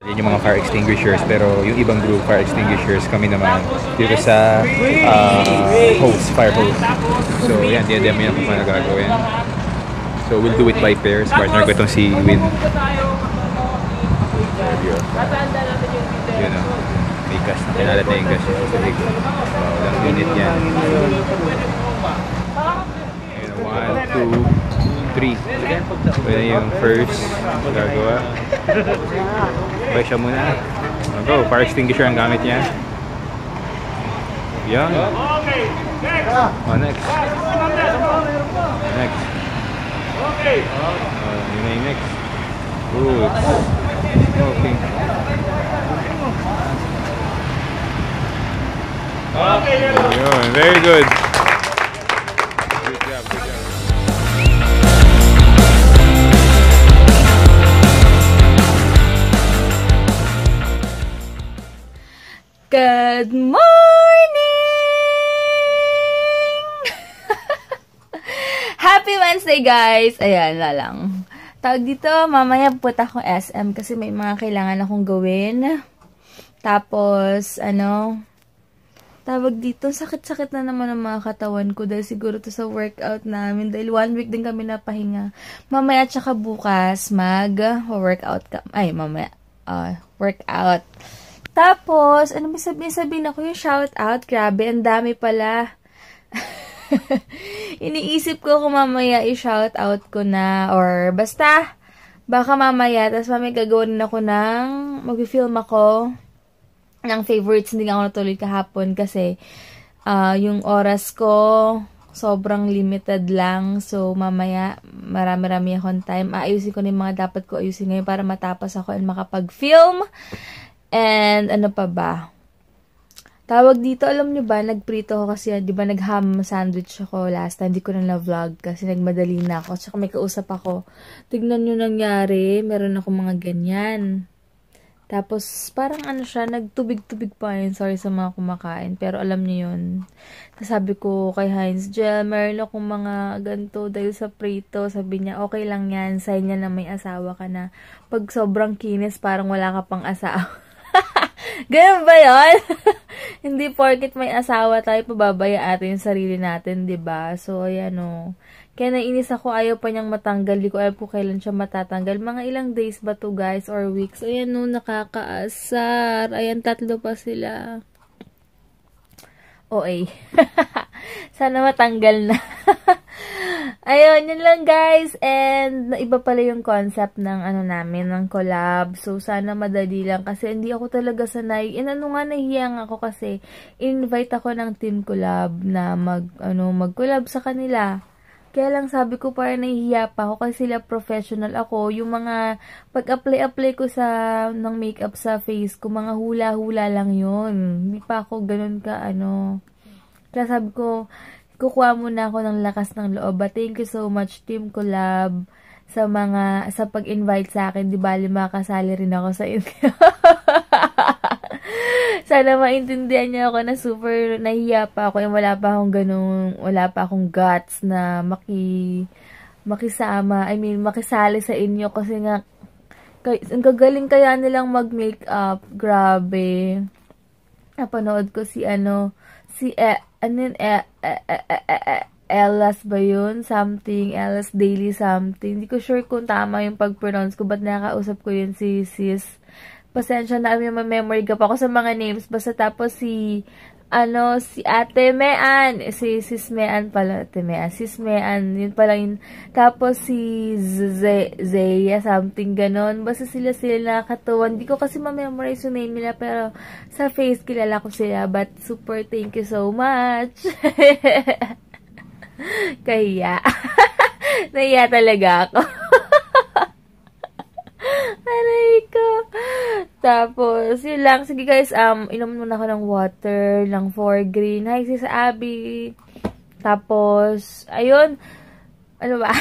Yan yung mga fire extinguishers, pero yung ibang group fire extinguishers kami naman dito sa hose, fire hose. So yan, diadem yan kung paano gagawin. So we'll do it by pairs. Partner ko itong si Win. Yun o. May gas na. Kinalat na yung gas yun sa likod. Wow, lang unit yan. 1, 2, 3. So yan yung first gagawa. Sabay siya muna. Go, fire extinguisher ang gamit niya. Yan. Oh, next. Next. Yun na yung next. Good. Okay. Yun, very good. Good job, good job. Good morning! Happy Wednesday, guys! Ayan, lalang. Tawag dito, mamaya pupunta ako SM kasi may mga kailangan akong gawin. Tapos, tawag dito, sakit-sakit na naman ang mga katawan ko dahil siguro to sa workout namin. Dahil 1 week din kami napahinga. Mamaya tsaka bukas, mag-workout workout. Tapos, ano ba sabihin ako yung shoutout? Grabe, ang dami pala. Iniisip ko kung mamaya i-shoutout ko na or basta, baka mamaya, tapos mamaya gagawin ako mag-film ako ng favorites. Hindi nga ako natuloy kahapon kasi yung oras ko sobrang limited lang. So, mamaya marami-rami akong time. Ayusin ko na yung mga dapat ko ayusin ngayon para matapos ako and makapag-film. And, ano pa ba? Tawag dito, alam nyo ba, nagprito ako kasi, di ba, nag-ham sandwich ako last time. Hindi ko na na-vlog kasi nagmadali na ako. Tsaka may kausap ako. Tignan nyo nangyari. Meron ako mga ganyan. Tapos, parang siya, nagtubig-tubig pa yun. Sorry sa mga kumakain. Pero alam nyo yun. Sabi ko kay Heinz, Jel, meron akong mga ganito dahil sa prito. Sabi niya, okay lang yan. Sign niya na may asawa ka na. Pag sobrang kinis, parang wala ka pang asawa. Ganun ba yun? Hindi porket may asawa tayo, pababaya atin yung sarili natin, ba diba? So, ayan o. Kaya nainis ako, ayaw pa niyang matanggal. Di ko alam kung kailan siya matatanggal. Mga ilang days ba to guys or weeks? Ayan o, nakakaasar. Ayan, 3 pa sila. OA. Sana matanggal na. Ayun, yun lang guys. And, iba pala yung concept ng namin, ng collab. So, sana madali lang kasi hindi ako talaga sanay. Nahihiyang ako kasi invite ako ng team collab na mag-collab sa kanila. Kaya lang sabi ko parang nahihiya pa ako kasi sila professional ako. Yung mga pag-apply ko ng makeup sa face ko, mga hula-hula lang yun. Hindi pa ako ganun ka Kaya sabi ko, kukuha muna ako ng lakas ng loob. But thank you so much, Team Collab, sa pag-invite sa akin. Di bali makasali rin ako sa inyo. Sana maintindihan niyo ako na super nahiya pa ako. Wala pa akong guts na makisama. I mean, makisali sa inyo kasi nga, ang gagaling kaya nilang mag-makeup. Grabe. Napanood ko Elas ba yun? Something, Elas Daily something. Hindi ko sure kung tama yung pag-pronounce ko, but nakakausap ko yun si sis. Pasensya na kami, memory gap ako sa mga names. Basta tapos si Ate Mean. Si Sis Mean pala. Ate Mean. Sis Mean. Yun pala yun. Tapos si Zeya, something ganon. Basta sila nakakatuwa. Hindi ko kasi ma-memorize yung name nila. Pero sa face, kilala ko sila. But super thank you so much. Kaya. Nahiya talaga ako. Aray ko. Tapos, yun lang. Sige guys, inom muna ako ng water, ng 4 green. Hi, sis Abby. Tapos, ayun. Ano ba?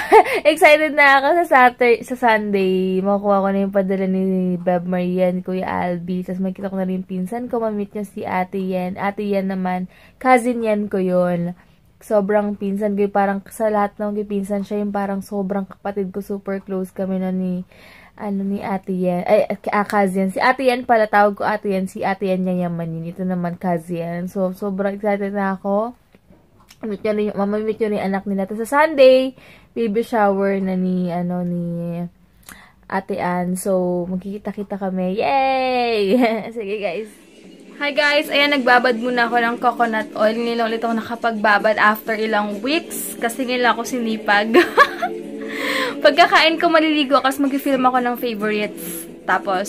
Excited na ako sa Sunday. Makukuha ko na yung padala ni Beb Maria, ni Kuya Albi. Tapos makita ko na rin pinsan ko. Mamit niya si Ate Yen. Ate Yen naman, cousin Yen ko yun. Sobrang pinsan ko. Parang sa lahat ng pinsan siya yung parang sobrang kapatid ko. Super close kami na ni ni Ate Yen. Ay, Kazian. Si Ate Yen pala, tawag ko Ate Yen. Si Ate Yen niya Yamanin. Ito naman Kazian. So, sobrang excited na ako. Mamamit yun yung anak nila. Tapos sa Sunday, baby shower na ni Ate Ann. So, magkikita-kita kami. Yay! Sige guys. Hi guys! Ayan, nagbabad muna ako ng coconut oil. Ngayon ulit ako nakapagbabad after ilang weeks. Kasi ngayon ako sinipag. Pagkakain ko, maliligo kasi mag-film ako ng favorites. Tapos,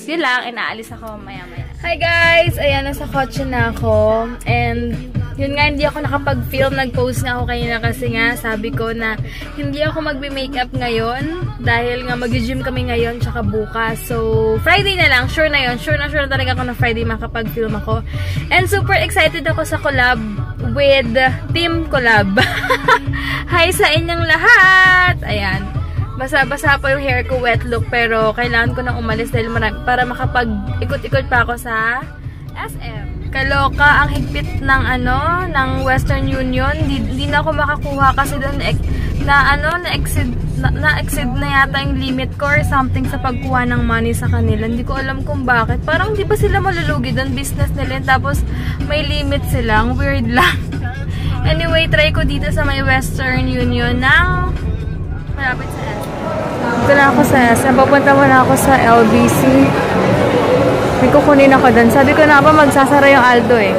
yun lang, inaalis ako maya-maya. Hi guys! Ayan, nasa kotse na ako. And, yun nga, hindi ako nakapag-film. Nag-post nga ako kanina kasi nga, sabi ko na hindi ako magbe-makeup ngayon. Dahil nga, mag-gym kami ngayon, tsaka bukas. So, Friday na lang. Sure na yun. Sure na talaga ako na Friday makapag-film ako. And super excited ako sa collab with Team Collab. Hi sa inyong lahat! Ayan. Basa-basa pa yung hair ko, wet look. Pero, kailangan ko nang umalis dahil para makapag-ikot-ikot pa ako sa SM. Kaloka, ang higpit ng Western Union. Di na ako makakuha kasi doon na-exceed na yata yung limit ko or something sa pagkuha ng money sa kanila. Hindi ko alam kung bakit. Parang di ba sila malulugi doon? Business nila. Tapos may limit sila. Ang weird lang. Anyway, try ko dito sa may Western Union ng malapit sa SM. Dito na ako sa SM. Papunta muna ako sa LBC. May kukunin ako doon. Sabi ko na ba magsasara yung Aldo eh.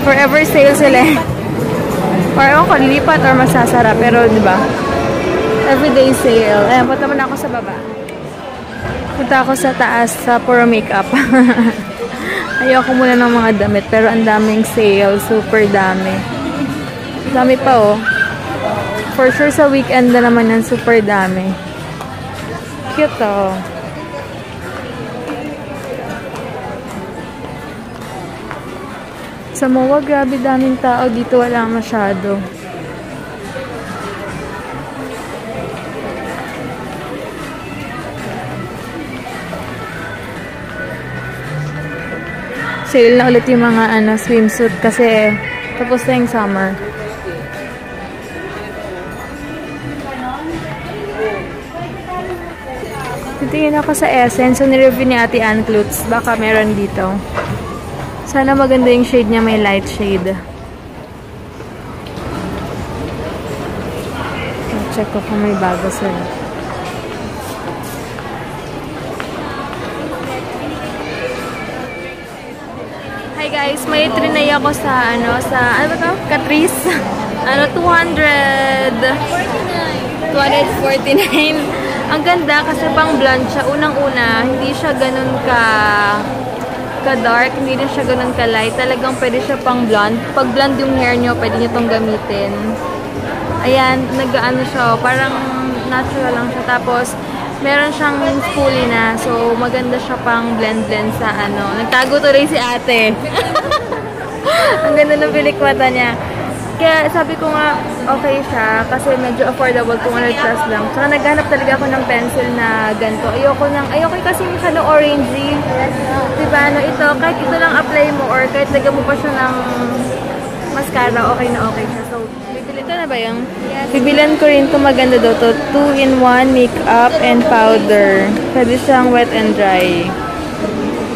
Forever sale sila eh. Or ako, lilipat or magsasara. Pero diba? Everyday sale. Ayan, punta muna ako sa baba. Punta ako sa taas sa puro makeup. Ayoko muna ng mga damit. Pero ang daming sale. Super dami. Dami pa oh. For sure sa weekend na naman yan. Super dami. Cute oh. Sa MOA, grabe daming tao. Dito wala masyado. Sale na ulit yung mga swimsuit kasi tapos na yung summer. Titingin ako sa Essence. So, nireview ni Ate Ann Klutz. Baka meron dito. Sana maganda yung shade niya, may light shade. Check ko kung may bago sila. Hi guys, may trinay ako sa ano ba to? Catrice. 249. Ang ganda kasi pang blonde siya. Unang-una, hindi siya ganun ka-dark, hindi rin siya ganun ka-light. Talagang pwede siya pang blonde. Pag blonde yung hair nyo, pwede nyo itong gamitin. Ayan, nag-ano siya, parang natural lang siya. Tapos, meron siyang spoolie na. So, maganda siya pang blend-blend sa ano. Nagtago tuloy si ate. Ang ganda ng bilikmata niya. Kaya sabi ko nga, okay siya kasi medyo affordable, 200 plus lang. Tsaka naghanap talaga ako ng pencil na ganito. Ayoko kasi masyadong orangey. Diba, ito, kahit ito lang apply mo or kahit lagyan mo pa siya ng mascara, okay na okay siya. So, bibili ito na ba yung? Yes. Bibilan ko rin ito, maganda daw to. 2-in-1 makeup and powder. Pwede siyang wet and dry.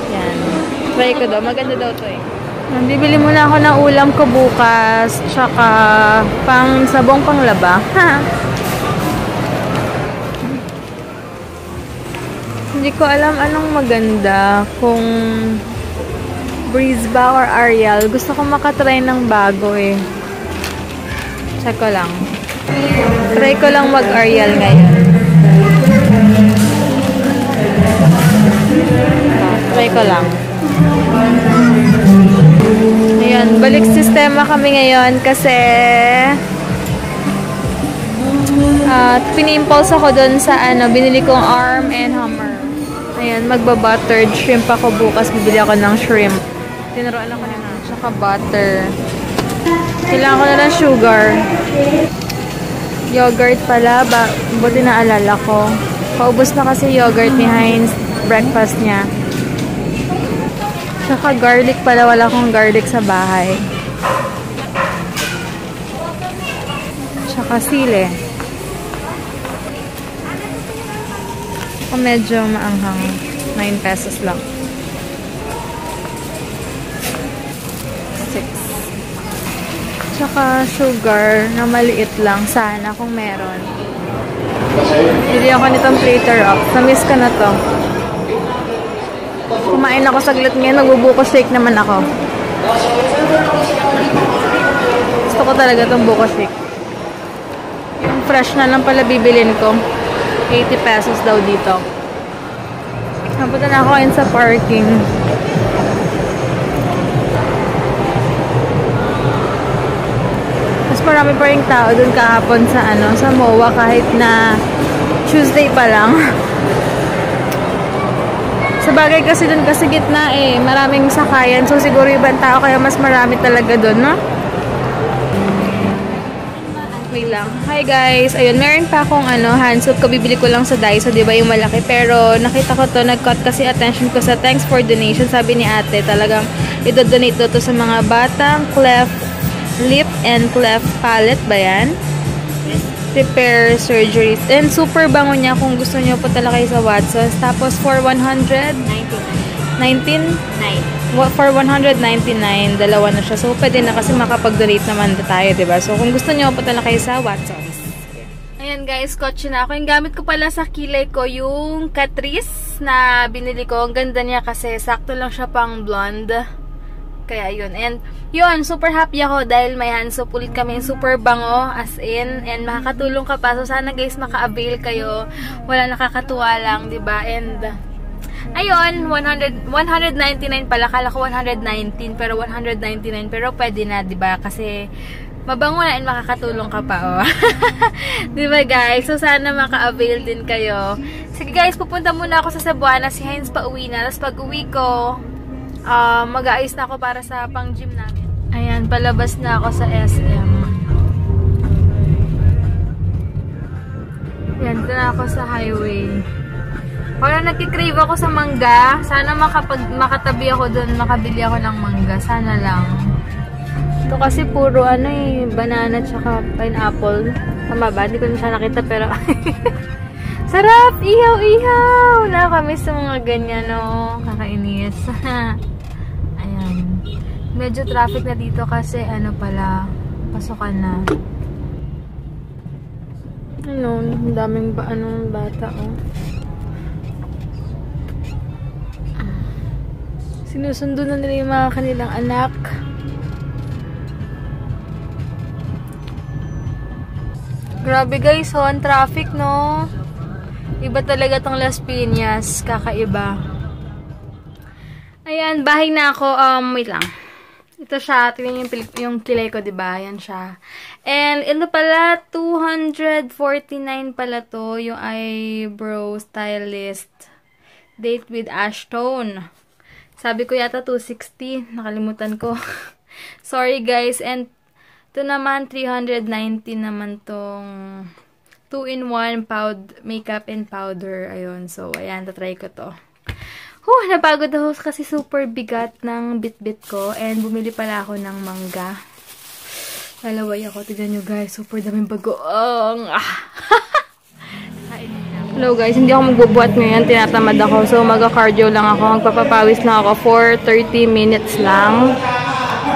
Yan. Try ko daw, maganda daw to eh. Bibili muna ako ng ulam ko bukas, tsaka pang sabong panglaba. Hindi ko alam anong maganda, kung Breeze ba or Ariel. Gusto ko makatry ng bago eh. Check ko lang. Try ko lang mag-Ariel ngayon. Try ko lang. Ayan, balik sistema kami ngayon kasi pinimpulse ako dun sa binili kong Arm and Hammer. Ayan, magba-buttered shrimp ako bukas. Bibili ako ng shrimp. Tinuruan ako na tsaka butter. Kailangan ko na lang sugar. Yogurt pala. Buti na alala ko. Paubos na kasi yogurt ni Heinz. Breakfast niya. Tsaka garlic pala, wala akong garlic sa bahay. Tsaka sili. Kung medyo maanghang, 9 pesos lang. 6. Tsaka sugar na maliit lang. Sana kung meron. Bili ako nitong Plater Up. Namiss ko na to. Kumain ako saglit ngayon. Nagbubuko shake naman ako. Gusto ko talaga itong buko shake. Yung fresh na lang pala bibilin ko. 80 pesos daw dito. Napunta na ako ngayon sa parking. Mas marami pa rin tao dun kahapon sa sa MOA kahit na Tuesday pa lang. Sa bagay kasi dun kasi gitna maraming sakayan. So siguro ibang tao kaya mas marami talaga dun, no? Wait lang. Hi guys. Ayun, meron pa akong hand soap. Kabibili ko lang sa Daiso, 'di ba, yung malaki. Pero nakita ko to, nag-cut kasi attention ko sa thanks for donation. Sabi ni ate, talagang i-donate to sa mga batang cleft lip and cleft palate ba yan? Repair surgeries. And super bango niya kung gusto niyo po talaga kayo sa Watsons. Tapos for 119. For 199, dalawa na siya. So, pwede na kasi makapag-donate naman na tayo, diba? So, kung gusto niyo po talaga kayo sa Watsons. Ayan guys, kotse na ako. Yung gamit ko pala sa kilay ko, yung Catrice na binili ko. Ang ganda niya kasi sakto lang siya pang blonde. Kaya yun. And yun, super happy ako dahil may hand soap ulit kami. Super bango, as in. And makakatulong ka pa. So, sana guys, maka-avail kayo. Wala, nakakatuwa lang, diba? And ayun, 199 pala. Kala ko 119, pero 199. Pero pwede na, diba? Kasi mabango na and makakatulong ka pa, oh. Diba, guys? So, sana maka-avail din kayo. Sige, guys, pupunta muna ako sa Cebuana. Si Heinz pa uwi na. Tapos pag uwi ko, mag-aayos na ako para sa pang-gym namin. Ayan, palabas na ako sa SM. Ayan, dito na ako sa highway. Parang nagkikrave ako sa mangga. Sana makatabi ako dun, makabili ako ng mangga. Sana lang. Ito kasi puro banana tsaka pineapple. Tama ba? Hindi ko na siya nakita pero sarap! Ihaw-ihaw! Nakakamiss sa mga ganyan, no? Kakainis. Ayan. Medyo traffic na dito kasi pala, pasukan na. Ang daming bata, oh. Sinusundo na nila yung mga kanilang anak. Grabe guys, ang traffic, no? Iba talaga tong Las Piñas. Kakaiba. Ayan, bahay na ako. Wait lang. Ito siya. Tingnan yung kilay ko, diba? Ayan siya. And, ito pala, 249 pala to. Yung eyebrow stylist. Date with Ashtone. Sabi ko yata 260. Nakalimutan ko. Sorry guys. And ito naman 390 naman tong 2-in-1 makeup and powder. Ayun. So, ayan. Tatry ko to. Napagod ako kasi super bigat ng bit-bit ko. And bumili pala ako ng mangga. Lalaway ako. Tignan nyo guys. Super daming bagoong. Hello guys, hindi ako magbubuhat ngayon, tinatamad ako. So mag-cardio lang ako, magpapapawis lang ako for 30 minutes lang.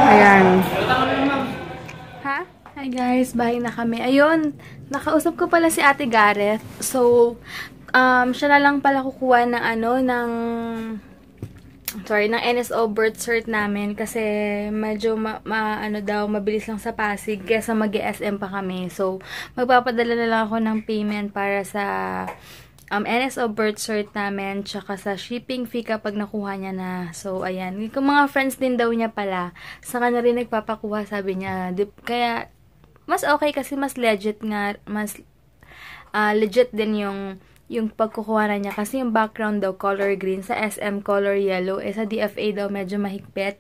Ayan. Ha? Hi guys, bahay na kami. Ayun, nakausap ko pala si Ate Gareth. So, siya na lang pala kukuha ng ng NSO birth cert namin kasi medyo mabilis lang sa Pasig kesa mag-SM pa kami. So, magpapadala na lang ako ng payment para sa NSO birth cert namin tsaka sa shipping fee kapag nakuha niya na. So, ayan. Kung mga friends din daw niya pala, saka na rin nagpapakuha, sabi niya. Kaya, mas okay kasi mas legit nga, mas legit din yung pagkukuha na niya. Kasi yung background daw, color green. Sa SM, color yellow. Sa DFA daw, medyo mahigpit.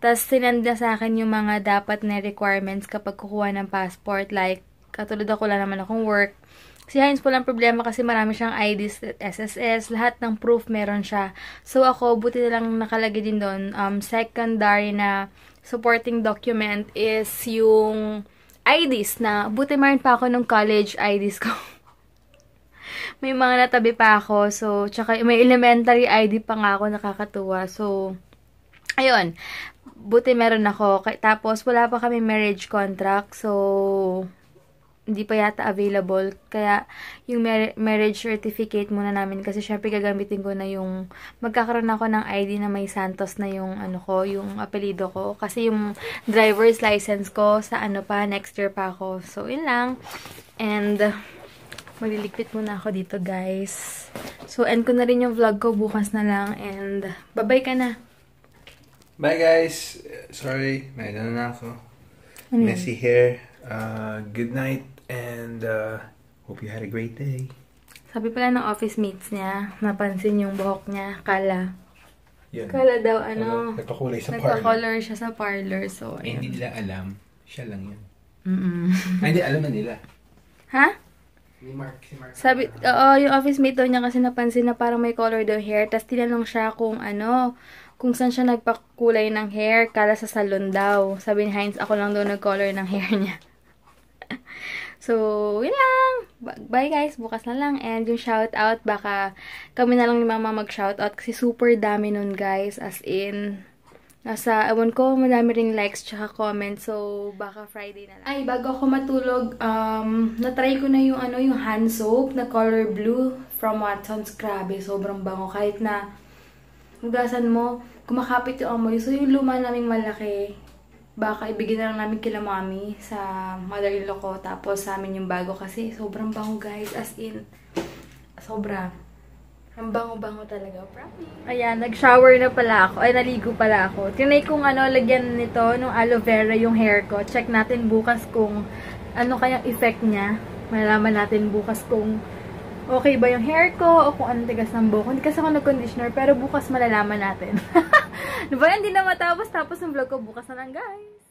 Tapos, sinanda sa akin yung mga dapat na requirements kapag kukuha ng passport. Like, katulad ako, wala naman akong work. Si Heinz po lang problema kasi marami siyang IDs, SSS. Lahat ng proof meron siya. So, ako, buti na lang nakalagay din doon. Secondary na supporting document is yung IDs na, buti meron pa ako nung college IDs ko. may mga natabi pa ako. So, tsaka may elementary ID pa nga ako, nakakatuwa. So, ayun. Buti meron ako. Tapos, wala pa kami marriage contract. So, hindi pa yata available. Kaya, yung marriage certificate muna namin. Kasi, syempre, gagamitin ko na yung, magkakaroon ako ng ID na may Santos na yung, ano ko, yung apelido ko. Kasi, yung driver's license ko, sa ano pa, next year pa ako. So, yun lang. And, magliligpit muna ako dito, guys. So, end ko na rin yung vlog ko. Bukas na lang. And, bye-bye ka na. Bye guys. Sorry, may na ako. Ano yun? Messy hair. Good night and hope you had a great day. Sabi pala ng office mates niya, napansin yung buhok niya. Kala Yun. daw, ano, Nagpakulay sa parlor. nagpa-color siya sa parlor. So, ayun. Hindi nila alam. Siya lang yun. Mm-mm. Hindi, alam na nila. Ha? Si Mark. Sabi, oo, yung office mate daw niya kasi napansin na parang may color daw hair. Tapos tinanong siya kung ano, kung saan siya nagpakulay ng hair. Kala sa salon daw. Sabi ni Heinz, ako lang daw nag-color ng hair niya. So, yun lang. Bye guys, bukas na lang. And yung shoutout, baka kami na lang ni mama mag-shoutout kasi super dami nun guys. As in, nasa, ewan ko, madami ring likes tsaka comments. So, baka Friday na lang. Ay, bago ako matulog, natry ko na yung, ano, yung hand soap na color blue from Watson's. Grabe, sobrang bango. Kahit na, hugasan mo, kumakapit yung amoy. So, yung luma naming malaki, baka ibigay na lang namin kila mami sa mother-in-law ko. Tapos sa amin yung bago kasi sobrang bango guys. As in, sobra. Ang bango-bango talaga. Promise. Ayan, nag-shower na pala ako. Ay, naligo pala ako. Tinay kong ano, lagyan nito, nung aloe vera yung hair ko. Check natin bukas kung ano kayang effect niya. Malalaman natin bukas kung okay ba yung hair ko o kung anong tigas ng buhok. Hindi kasi ako nag-conditioner pero bukas malalaman natin. Diba? Hindi na matapos. Tapos ang vlog ko bukas na lang guys.